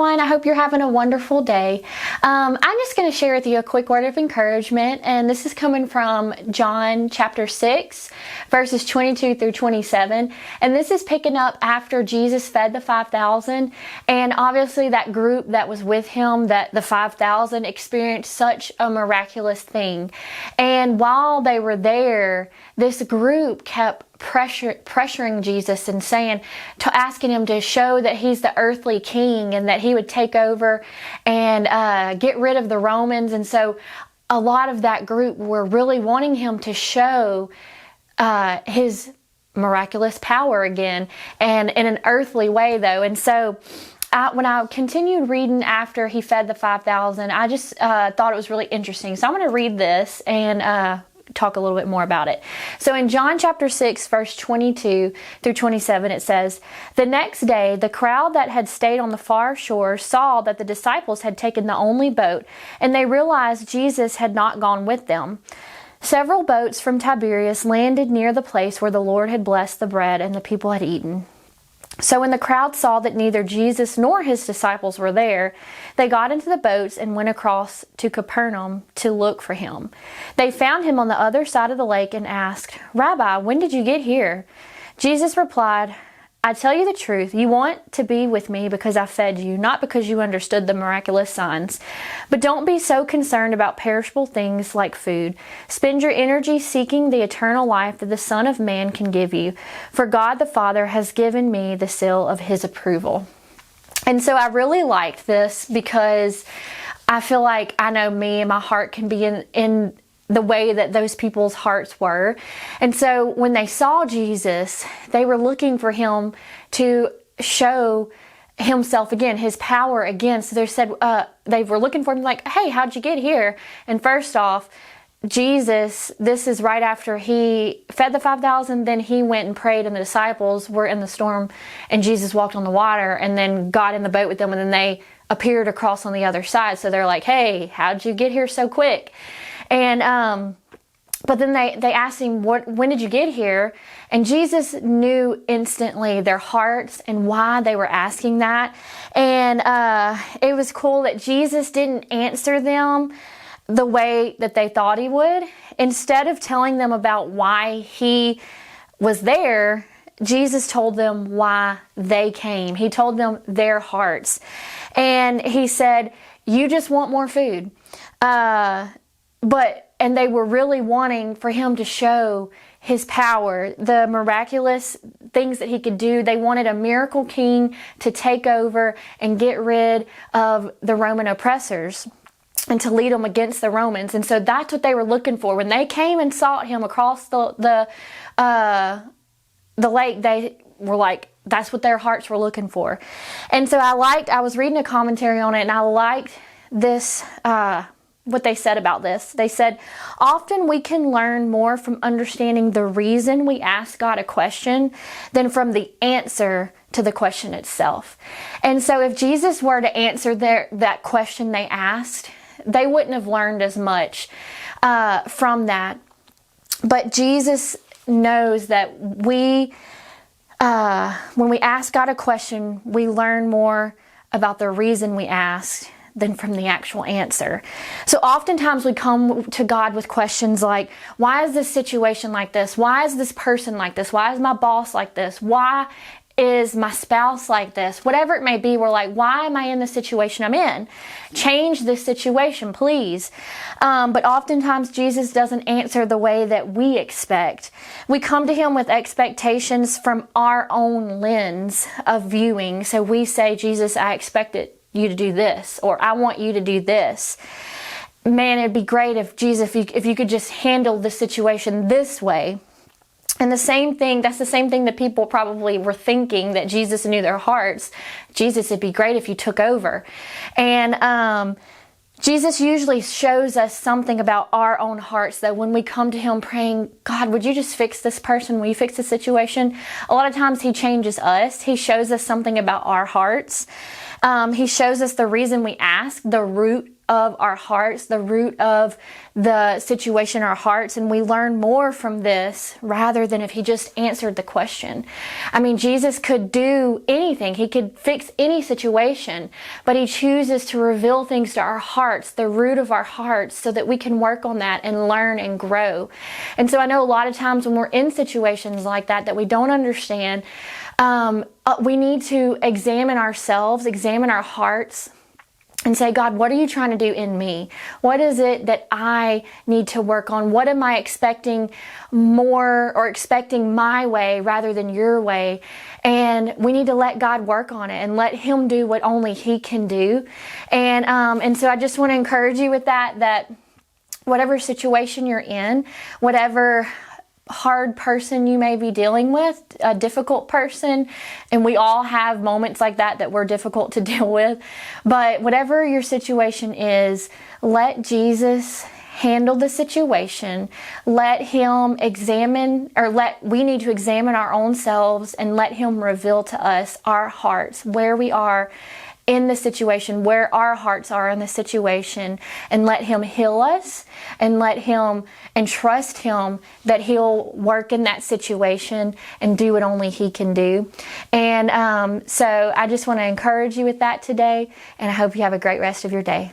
everyone. I hope you're having a wonderful day. I'm just going to share with you a quick word of encouragement, and this is coming from John chapter 6, verses 22 through 27. And this is picking up after Jesus fed the 5,000, and obviously that group that was with him, that the 5,000, experienced such a miraculous thing. And while they were there, this group kept pressuring Jesus and asking him to show that he's the earthly king and that he would take over and get rid of the Romans. And so a lot of that group were really wanting him to show his miraculous power again, and in an earthly way though. And so when I continued reading after he fed the 5,000, I just thought it was really interesting. So I'm going to read this and talk a little bit more about it. So in John chapter 6, verse 22 through 27, it says, "The next day, the crowd that had stayed on the far shore saw that the disciples had taken the only boat, and they realized Jesus had not gone with them. Several boats from Tiberias landed near the place where the Lord had blessed the bread and the people had eaten. So when the crowd saw that neither Jesus nor his disciples were there, they got into the boats and went across to Capernaum to look for him. They found him on the other side of the lake and asked, 'Rabbi, when did you get here?' Jesus replied, 'I tell you the truth, you want to be with me because I fed you, not because you understood the miraculous signs. But don't be so concerned about perishable things like food. Spend your energy seeking the eternal life that the Son of Man can give you. For God the Father has given me the seal of his approval.'" And so I really liked this because I feel like I know me and my heart can be in the way that those people's hearts were. And so when they saw Jesus, they were looking for him to show himself again, his power again. So they were looking for him like, "Hey, how'd you get here?" And first off, Jesus, this is right after he fed the 5,000, then he went and prayed, and the disciples were in the storm, and Jesus walked on the water and then got in the boat with them, and then they appeared across on the other side. So they're like, "Hey, how'd you get here so quick?" And but then they asked him, when did you get here? And Jesus knew instantly their hearts and why they were asking that. And it was cool that Jesus didn't answer them the way that they thought he would. Instead of telling them about why he was there, Jesus told them why they came. He told them their hearts. And he said, "You just want more food." And they were really wanting for him to show his power, the miraculous things that he could do. They wanted a miracle king to take over and get rid of the Roman oppressors and to lead them against the Romans. And so that's what they were looking for. When they came and sought him across the lake, they were like, that's what their hearts were looking for. And so I was reading a commentary on it, and I liked this, what they said about this. They said, "Often we can learn more from understanding the reason we ask God a question than from the answer to the question itself." And so if Jesus were to answer that question they asked, they wouldn't have learned as much from that. But Jesus knows that when we ask God a question, we learn more about the reason we asked than from the actual answer. So oftentimes we come to God with questions like, why is this situation like this? Why is this person like this? Why is my boss like this? Why is my spouse like this? Whatever it may be, we're like, why am I in the situation I'm in? Change this situation, please. But oftentimes Jesus doesn't answer the way that we expect. We come to him with expectations from our own lens of viewing. So we say, "Jesus, I expected you to do this," or "I want you to do this. Man, it'd be great if Jesus, if you could just handle the situation this way." And that's the same thing that people probably were thinking, that Jesus knew their hearts. "Jesus, it'd be great if you took over." And Jesus usually shows us something about our own hearts, that when we come to him praying, "God, would you just fix this person? Will you fix the situation?" A lot of times he changes us. He shows us something about our hearts. He shows us the reason we ask, the root of our hearts, the root of the situation in our hearts, and we learn more from this rather than if he just answered the question. I mean, Jesus could do anything. He could fix any situation, but he chooses to reveal things to our hearts, the root of our hearts, so that we can work on that and learn and grow. And so I know a lot of times when we're in situations like that we don't understand, we need to examine ourselves, examine our hearts, and say, God, what are you trying to do in me? What is it that I need to work on? What am I expecting more, or expecting my way rather than your way? And we need to let God work on it and let him do what only he can do. And so I just want to encourage you with that whatever situation you're in, whatever hard person you may be dealing with, a difficult person, and we all have moments like that we're difficult to deal with, but whatever your situation is, let Jesus handle the situation. Let him examine, we need to examine our own selves and let him reveal to us our hearts, where we are in the situation, where our hearts are in the situation, and let him heal us, and trust him that he'll work in that situation and do what only he can do. And so I just want to encourage you with that today, and I hope you have a great rest of your day.